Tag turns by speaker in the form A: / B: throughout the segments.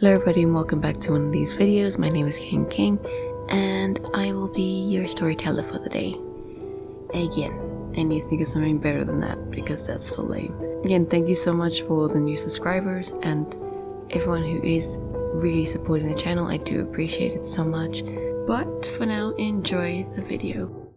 A: Hello everybody and welcome back to one of these videos. My name is King and I will be your storyteller for the day. Again. And you think of something better than that because that's so lame. Again, thank you so much for the new subscribers and everyone who is really supporting the channel. I do appreciate it so much. But for now, enjoy the video.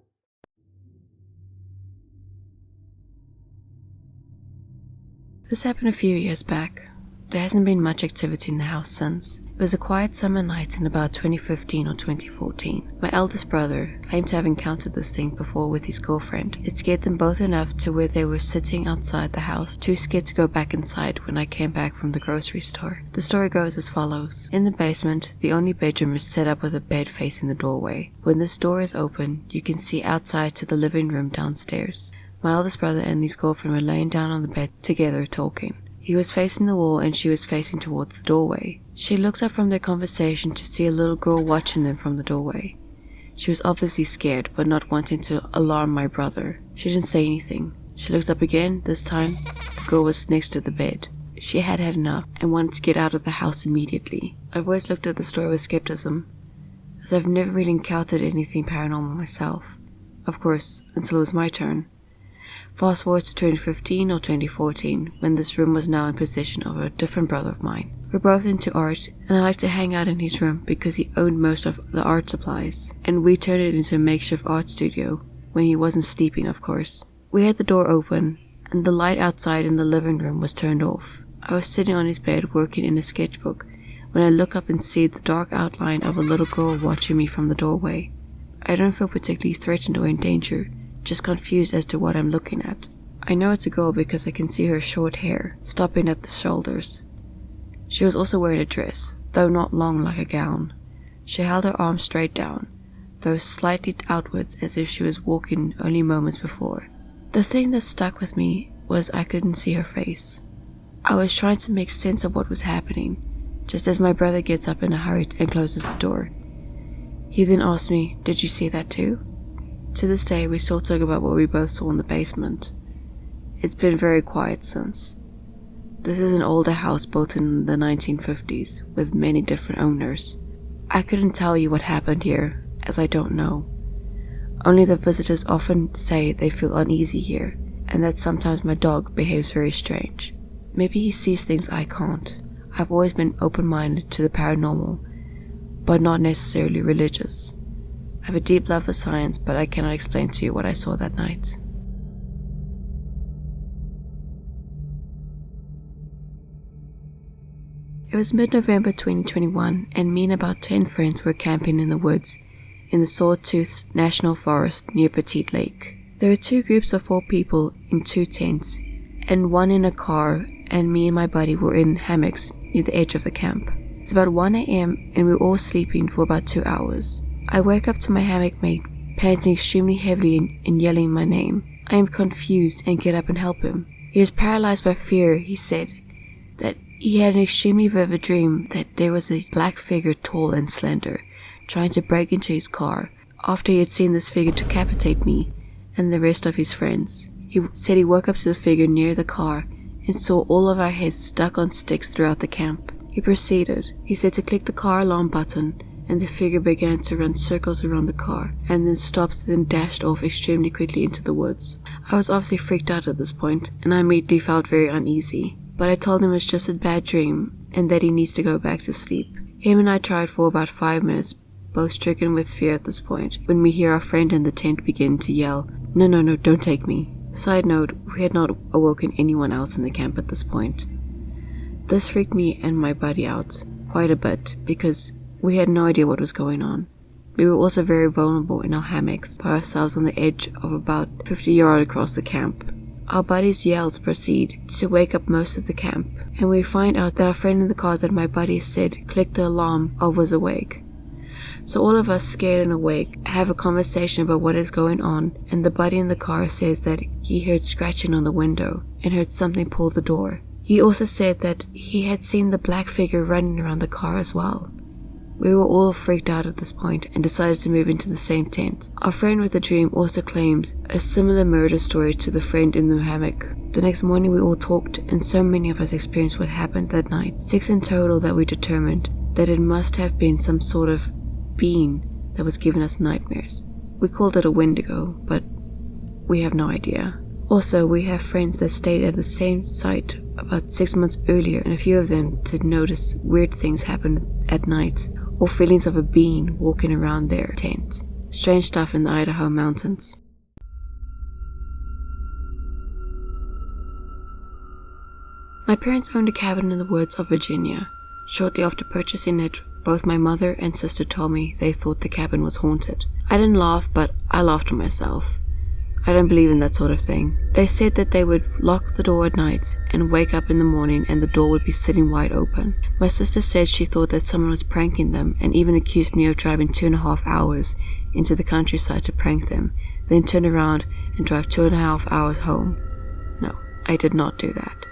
A: This happened a few years back. There hasn't been much activity in the house since. It was a quiet summer night in about 2015 or 2014. My eldest brother claimed to have encountered this thing before with his girlfriend. It scared them both enough to where they were sitting outside the house, too scared to go back inside when I came back from the grocery store. The story goes as follows. In the basement, the only bedroom is set up with a bed facing the doorway. When this door is open, you can see outside to the living room downstairs. My eldest brother and his girlfriend were laying down on the bed together talking. He was facing the wall and she was facing towards the doorway. She looked up from their conversation to see a little girl watching them from the doorway. She was obviously scared, but not wanting to alarm my brother. She didn't say anything. She looked up again. This time, the girl was next to the bed. She had had enough and wanted to get out of the house immediately. I've always looked at the story with skepticism, as I've never really encountered anything paranormal myself. Of course, until it was my turn. Fast forward to 2015 or 2014, when this room was now in possession of a different brother of mine. We're both into art, and I like to hang out in his room because he owned most of the art supplies, and we turned it into a makeshift art studio, when he wasn't sleeping, of course. We had the door open, and the light outside in the living room was turned off. I was sitting on his bed working in a sketchbook, when I look up and see the dark outline of a little girl watching me from the doorway. I don't feel particularly threatened or in danger, just confused as to what I'm looking at. I know it's a girl because I can see her short hair stopping at the shoulders. She was also wearing a dress, though not long like a gown. She held her arms straight down, though slightly outwards as if she was walking only moments before. The thing that stuck with me was I couldn't see her face. I was trying to make sense of what was happening, just as my brother gets up in a hurry and closes the door. He then asked me, "Did you see that too?" To this day, we still talk about what we both saw in the basement. It's been very quiet since. This is an older house built in the 1950s, with many different owners. I couldn't tell you what happened here, as I don't know. Only the visitors often say they feel uneasy here, and that sometimes my dog behaves very strange. Maybe he sees things I can't. I've always been open-minded to the paranormal, but not necessarily religious. I have a deep love for science, but I cannot explain to you what I saw that night. It was mid-November 2021, and me and about 10 friends were camping in the woods in the Sawtooth National Forest near Petite Lake. There were two groups of 4 people in 2 tents, and one in a car, and me and my buddy were in hammocks near the edge of the camp. It's about 1 a.m. and we were all sleeping for about 2 hours. I wake up to my hammock mate, panting extremely heavily and yelling my name. I am confused and get up and help him. He is paralyzed by fear. He said that he had an extremely vivid dream that there was a black figure, tall and slender, trying to break into his car after he had seen this figure decapitate me and the rest of his friends. He said he woke up to the figure near the car and saw all of our heads stuck on sticks throughout the camp. He proceeded. He said to click the car alarm button, and the figure began to run circles around the car, and then stopped, then dashed off extremely quickly into the woods. I was obviously freaked out at this point, and I immediately felt very uneasy, but I told him it's just a bad dream, and that he needs to go back to sleep. Him and I tried for about 5 minutes, both stricken with fear at this point, when we hear our friend in the tent begin to yell, No, don't take me." Side note, we had not awoken anyone else in the camp at this point. This freaked me and my buddy out quite a bit, because we had no idea what was going on. We were also very vulnerable in our hammocks by ourselves on the edge of about 50 yards across the camp. Our buddy's yells proceed to wake up most of the camp, and we find out that our friend in the car that my buddy said clicked the alarm of was awake. So all of us, scared and awake, have a conversation about what is going on, and the buddy in the car says that he heard scratching on the window and heard something pull the door. He also said that he had seen the black figure running around the car as well. We were all freaked out at this point and decided to move into the same tent. Our friend with the dream also claimed a similar murder story to the friend in the hammock. The next morning we all talked, and so many of us experienced what happened that night. 6 in total, that we determined that it must have been some sort of being that was giving us nightmares. We called it a wendigo, but we have no idea. Also, we have friends that stayed at the same site about 6 months earlier, and a few of them did notice weird things happen at night, or feelings of a being walking around their tent. Strange stuff in the Idaho mountains. My parents owned a cabin in the woods of Virginia. Shortly after purchasing it, both my mother and sister told me they thought the cabin was haunted. I didn't laugh, but I laughed to myself. I don't believe in that sort of thing. They said that they would lock the door at night and wake up in the morning and the door would be sitting wide open. My sister said she thought that someone was pranking them, and even accused me of driving 2.5 hours into the countryside to prank them, then turn around and drive 2.5 hours home. No, I did not do that.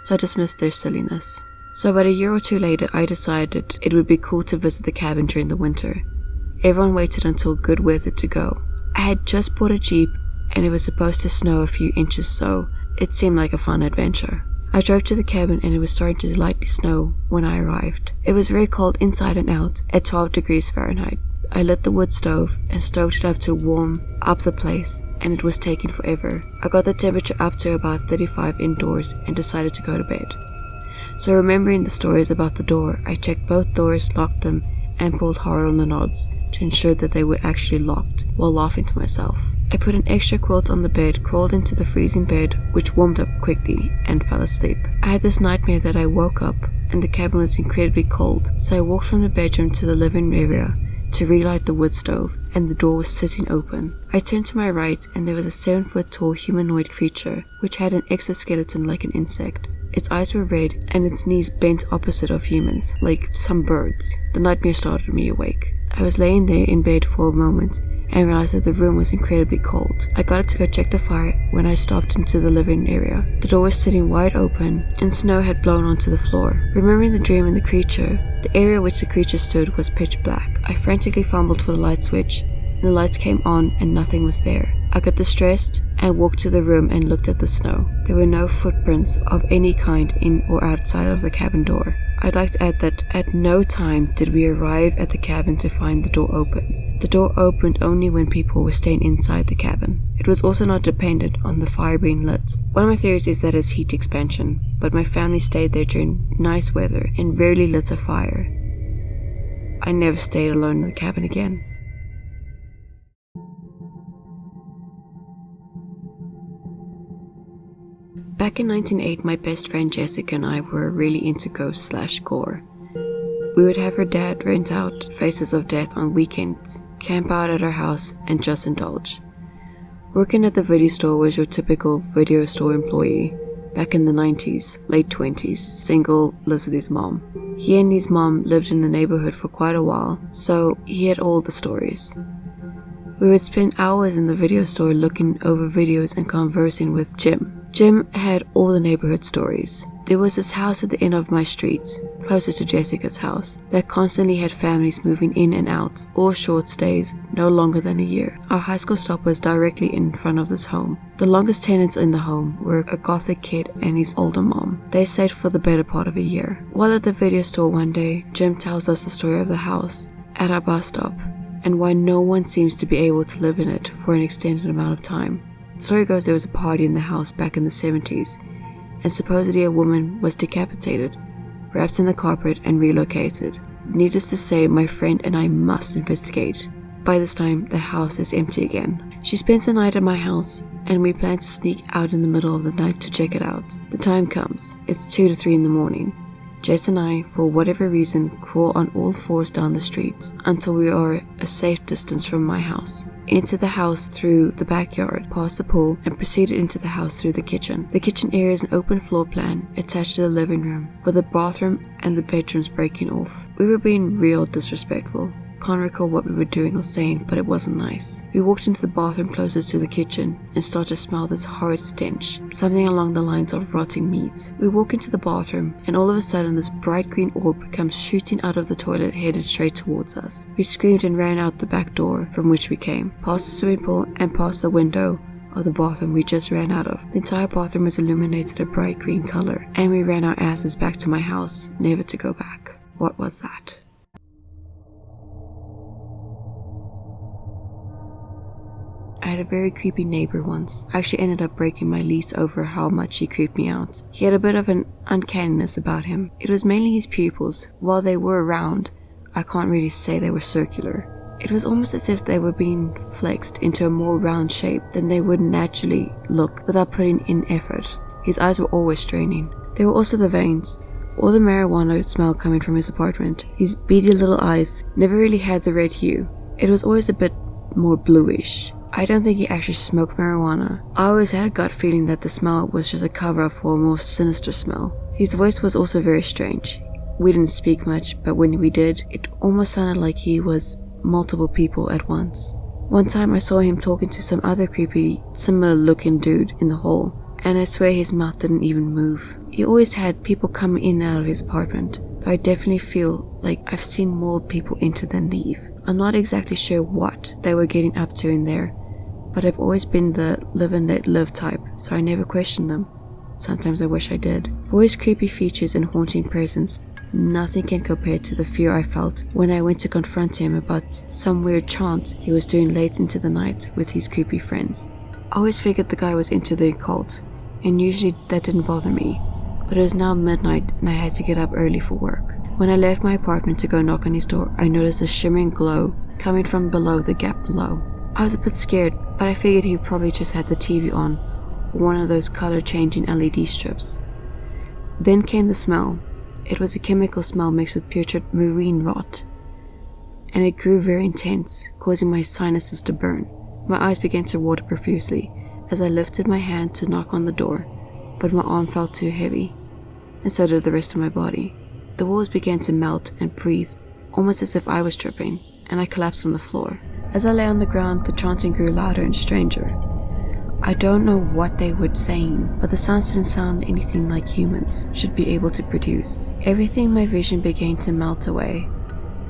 A: So I dismissed their silliness. So about a year or two later, I decided it would be cool to visit the cabin during the winter. Everyone waited until good weather to go. I had just bought a Jeep and it was supposed to snow a few inches, so it seemed like a fun adventure. I drove to the cabin and it was starting to lightly snow when I arrived. It was very cold inside and out at 12 degrees Fahrenheit. I lit the wood stove and stoked it up to warm up the place, and it was taking forever. I got the temperature up to about 35 indoors and decided to go to bed. So remembering the stories about the door, I checked both doors, locked them, and pulled hard on the knobs to ensure that they were actually locked, while laughing to myself. I put an extra quilt on the bed, crawled into the freezing bed, which warmed up quickly, and fell asleep. I had this nightmare that I woke up and the cabin was incredibly cold, so I walked from the bedroom to the living area to relight the wood stove, and the door was sitting open. I turned to my right and there was a 7-foot tall humanoid creature which had an exoskeleton like an insect. Its eyes were red and its knees bent opposite of humans, like some birds. The nightmare started me awake. I was laying there in bed for a moment and realized that the room was incredibly cold. I got up to go check the fire when I stopped into the living area. The door was sitting wide open and snow had blown onto the floor. Remembering the dream and the creature, the area which the creature stood was pitch black. I frantically fumbled for the light switch and the lights came on and nothing was there. I got distressed and walked to the room and looked at the snow. There were no footprints of any kind in or outside of the cabin door. I'd like to add that at no time did we arrive at the cabin to find the door open. The door opened only when people were staying inside the cabin. It was also not dependent on the fire being lit. One of my theories is that it's heat expansion, but my family stayed there during nice weather and rarely lit a fire. I never stayed alone in the cabin again. Back in 1908, my best friend Jessica and I were really into ghosts/gore. We would have her dad rent out Faces of Death on weekends, camp out at our house, and just indulge. Working at the video store was your typical video store employee. Back in the 90s, late 20s, single, lives with his mom. He and his mom lived in the neighborhood for quite a while, so he had all the stories. We would spend hours in the video store looking over videos and conversing with Jim. Jim had all the neighborhood stories. There was this house at the end of my street, closer to Jessica's house, that constantly had families moving in and out, all short stays, no longer than a year. Our high school stop was directly in front of this home. The longest tenants in the home were a gothic kid and his older mom. They stayed for the better part of a year. While at the video store one day, Jim tells us the story of the house at our bus stop and why no one seems to be able to live in it for an extended amount of time. The story goes there was a party in the house back in the 70s, and supposedly a woman was decapitated, wrapped in the carpet, and relocated. Needless to say, my friend and I must investigate. By this time, the house is empty again. She spends the night at my house, and we plan to sneak out in the middle of the night to check it out. The time comes. It's 2 to 3 in the morning. Jess and I, for whatever reason, crawl on all fours down the street until we are a safe distance from my house. Enter the house through the backyard, past the pool, and proceeded into the house through the kitchen. The kitchen area is an open floor plan attached to the living room, with the bathroom and the bedrooms breaking off. We were being real disrespectful, Can't recall what we were doing or saying, but it wasn't nice. We walked into the bathroom closest to the kitchen and started to smell this horrid stench, something along the lines of rotting meat. We walk into the bathroom and all of a sudden this bright green orb comes shooting out of the toilet headed straight towards us. We screamed and ran out the back door from which we came, past the swimming pool and past the window of the bathroom we just ran out of. The entire bathroom was illuminated a bright green color, and we ran our asses back to my house, never to go back. What was that? I had a very creepy neighbor once. I actually ended up breaking my lease over how much he creeped me out. He had a bit of an uncanniness about him. It was mainly his pupils. While they were round, I can't really say they were circular. It was almost as if they were being flexed into a more round shape than they would naturally look without putting in effort. His eyes were always straining. There were also the veins, or the marijuana smell coming from his apartment. His beady little eyes never really had the red hue. It was always a bit more bluish. I don't think he actually smoked marijuana. I always had a gut feeling that the smell was just a cover-up for a more sinister smell. His voice was also very strange. We didn't speak much, but when we did, it almost sounded like he was multiple people at once. One time I saw him talking to some other creepy, similar looking dude in the hall, and I swear his mouth didn't even move. He always had people coming in and out of his apartment, but I definitely feel like I've seen more people enter than leave. I'm not exactly sure what they were getting up to in there, but I've always been the live and let live type, so I never questioned them. Sometimes I wish I did. For his creepy features and haunting presence, nothing can compare to the fear I felt when I went to confront him about some weird chant he was doing late into the night with his creepy friends. I always figured the guy was into the occult, and usually that didn't bother me, but it was now midnight and I had to get up early for work. When I left my apartment to go knock on his door, I noticed a shimmering glow coming from below the gap below. I was a bit scared, but I figured he probably just had the TV on, or one of those color-changing LED strips. Then came the smell. It was a chemical smell mixed with putrid marine rot, and it grew very intense, causing my sinuses to burn. My eyes began to water profusely as I lifted my hand to knock on the door, but my arm felt too heavy, and so did the rest of my body. The walls began to melt and breathe, almost as if I was tripping, and I collapsed on the floor. As I lay on the ground, the chanting grew louder and stranger. I don't know what they were saying, but the sounds didn't sound anything like humans should be able to produce. Everything in my vision began to melt away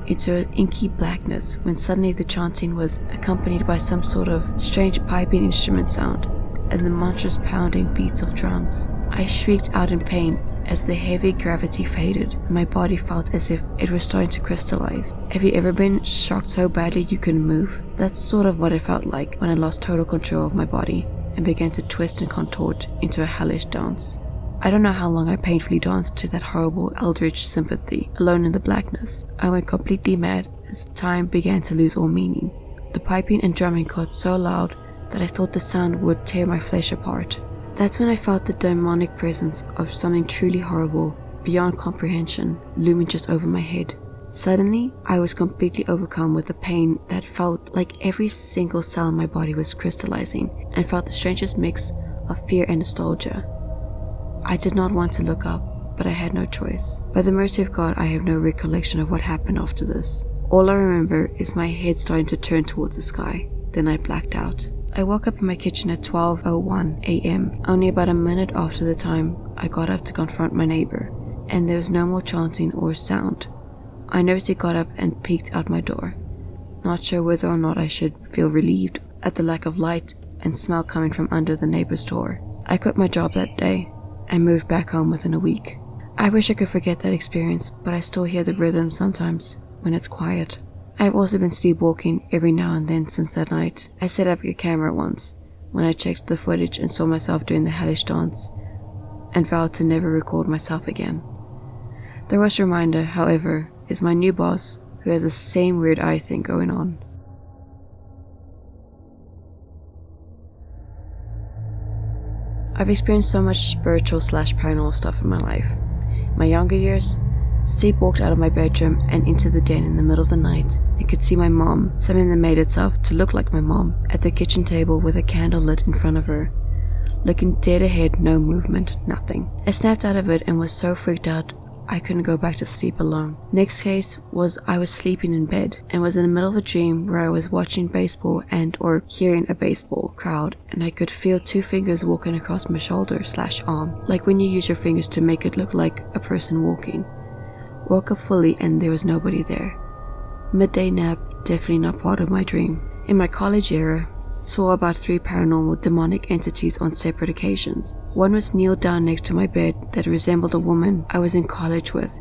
A: into an inky blackness when suddenly the chanting was accompanied by some sort of strange piping instrument sound and the monstrous pounding beats of drums. I shrieked out in pain as the heavy gravity faded and my body felt as if it was starting to crystallize. Have you ever been shocked so badly you couldn't move? That's sort of what it felt like when I lost total control of my body and began to twist and contort into a hellish dance. I don't know how long I painfully danced to that horrible eldritch sympathy, alone in the blackness. I went completely mad as time began to lose all meaning. The piping and drumming got so loud that I thought the sound would tear my flesh apart. That's when I felt the demonic presence of something truly horrible, beyond comprehension, looming just over my head. Suddenly, I was completely overcome with a pain that felt like every single cell in my body was crystallizing, and felt the strangest mix of fear and nostalgia. I did not want to look up, but I had no choice. By the mercy of God, I have no recollection of what happened after this. All I remember is my head starting to turn towards the sky. Then I blacked out. I woke up in my kitchen at 12:01 a.m., only about a minute after the time I got up to confront my neighbor, and there was no more chanting or sound. I nervously got up and peeked out my door, not sure whether or not I should feel relieved at the lack of light and smell coming from under the neighbor's door. I quit my job that day and moved back home within a week. I wish I could forget that experience, but I still hear the rhythm sometimes when it's quiet. I've also been sleepwalking every now and then since that night. I set up a camera once when I checked the footage and saw myself doing the hellish dance and vowed to never record myself again. The worst reminder, however, is my new boss, who has the same weird eye thing going on. I've experienced so much spiritual / paranormal stuff in my life. In my younger years, sleepwalked out of my bedroom and into the den in the middle of the night and could see my mom, something that made itself to look like my mom, at the kitchen table with a candle lit in front of her, looking dead ahead, no movement, nothing. I snapped out of it and was so freaked out I couldn't go back to sleep alone. Next case was I was sleeping in bed and was in the middle of a dream where I was watching baseball and or hearing a baseball crowd, and I could feel 2 fingers walking across my shoulder/arm, like when you use your fingers to make it look like a person walking. Woke up fully and there was nobody there. Midday nap, definitely not part of my dream. In my college era, saw about 3 paranormal demonic entities on separate occasions. One was kneeled down next to my bed that resembled a woman I was in college with,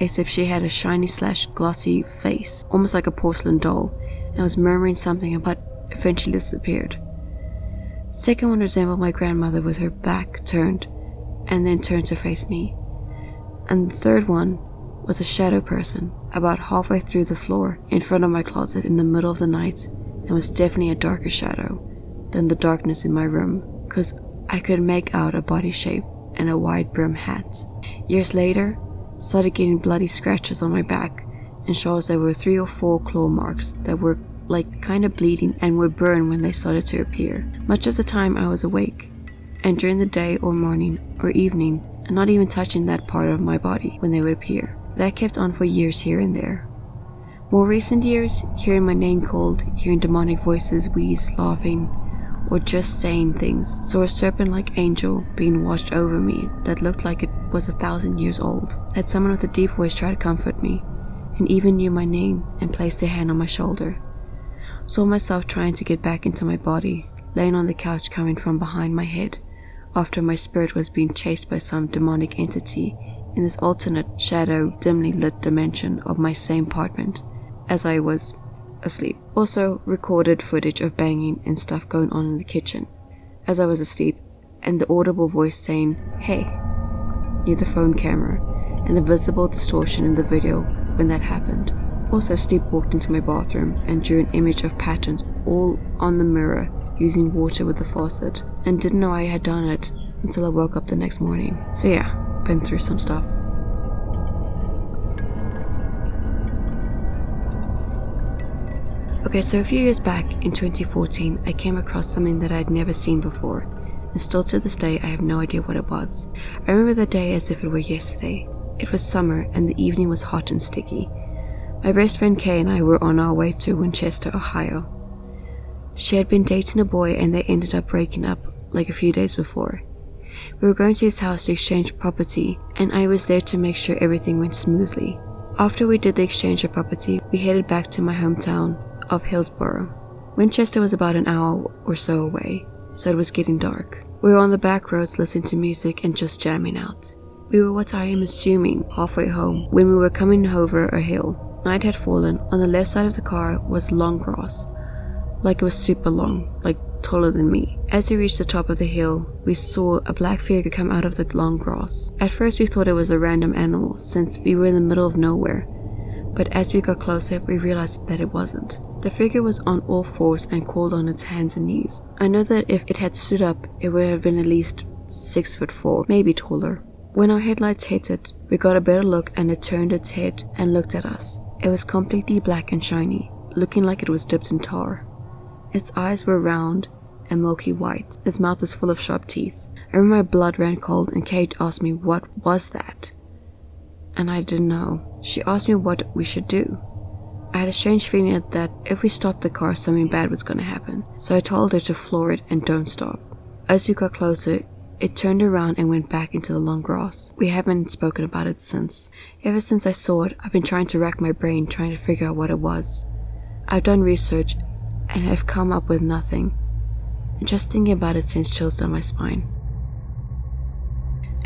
A: except she had a shiny/glossy face, almost like a porcelain doll, and was murmuring something but eventually disappeared. Second one resembled my grandmother with her back turned, and then turned to face me. And the third one was a shadow person, about halfway through the floor in front of my closet in the middle of the night, and was definitely a darker shadow than the darkness in my room, because I could make out a body shape and a wide brim hat. Years later, started getting bloody scratches on my back, and shows there were 3 or 4 claw marks that were like kind of bleeding and would burn when they started to appear. Much of the time I was awake, and during the day or morning or evening, and not even touching that part of my body when they would appear. That kept on for years here and there. More recent years, hearing my name called, hearing demonic voices wheeze, laughing, or just saying things. Saw a serpent-like angel being washed over me that looked like it was 1,000 years old. Had someone with a deep voice try to comfort me, and even knew my name and placed their hand on my shoulder. Saw myself trying to get back into my body, laying on the couch coming from behind my head, after my spirit was being chased by some demonic entity in this alternate shadow dimly lit dimension of my same apartment as I was asleep. Also recorded footage of banging and stuff going on in the kitchen as I was asleep, and the audible voice saying "hey" near the phone camera, and a visible distortion in the video when that happened. Also sleepwalked into my bathroom and drew an image of patterns all on the mirror using water with the faucet, and didn't know I had done it until I woke up the next morning. So yeah, been through some stuff. Okay, so a few years back, in 2014, I came across something that I'd never seen before, and still to this day I have no idea what it was. I remember the day as if it were yesterday. It was summer and the evening was hot and sticky. My best friend Kay and I were on our way to Winchester, Ohio. She had been dating a boy and they ended up breaking up like a few days before. We were going to his house to exchange property, and I was there to make sure everything went smoothly. After we did the exchange of property, we headed back to my hometown of Hillsboro. Winchester was about an hour or so away, so it was getting dark. We were on the back roads listening to music and just jamming out. We were, what I am assuming, halfway home when we were coming over a hill. Night had fallen. On the left side of the car was long grass, like it was super long, like taller than me. As we reached the top of the hill, we saw a black figure come out of the long grass. At first we thought it was a random animal since we were in the middle of nowhere, but as we got closer we realized that it wasn't. The figure was on all fours and crawled on its hands and knees. I know that if it had stood up, it would have been at least 6'4", maybe taller. When our headlights hit it, we got a better look and it turned its head and looked at us. It was completely black and shiny, looking like it was dipped in tar. Its eyes were round and milky white. Its mouth was full of sharp teeth. I remember my blood ran cold and Kate asked me what was that, and I didn't know. She asked me what we should do. I had a strange feeling that if we stopped the car, something bad was going to happen, so I told her to floor it and don't stop. As we got closer, it turned around and went back into the long grass. We haven't spoken about it since. Ever since I saw it, I've been trying to rack my brain trying to figure out what it was. I've done research and have come up with nothing, and just thinking about it sends chills down my spine.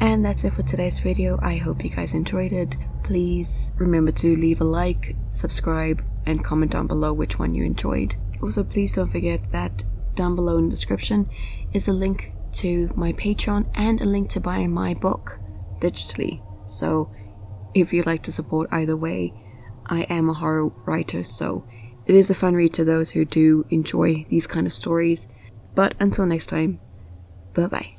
A: And that's it for today's video. I hope you guys enjoyed it. Please remember to leave a like, subscribe, and comment down below which one you enjoyed. Also, please don't forget that down below in the description is a link to my Patreon and a link to buy my book digitally. So if you'd like to support either way, I am a horror writer, so it is a fun read to those who do enjoy these kind of stories. But until next time, bye bye.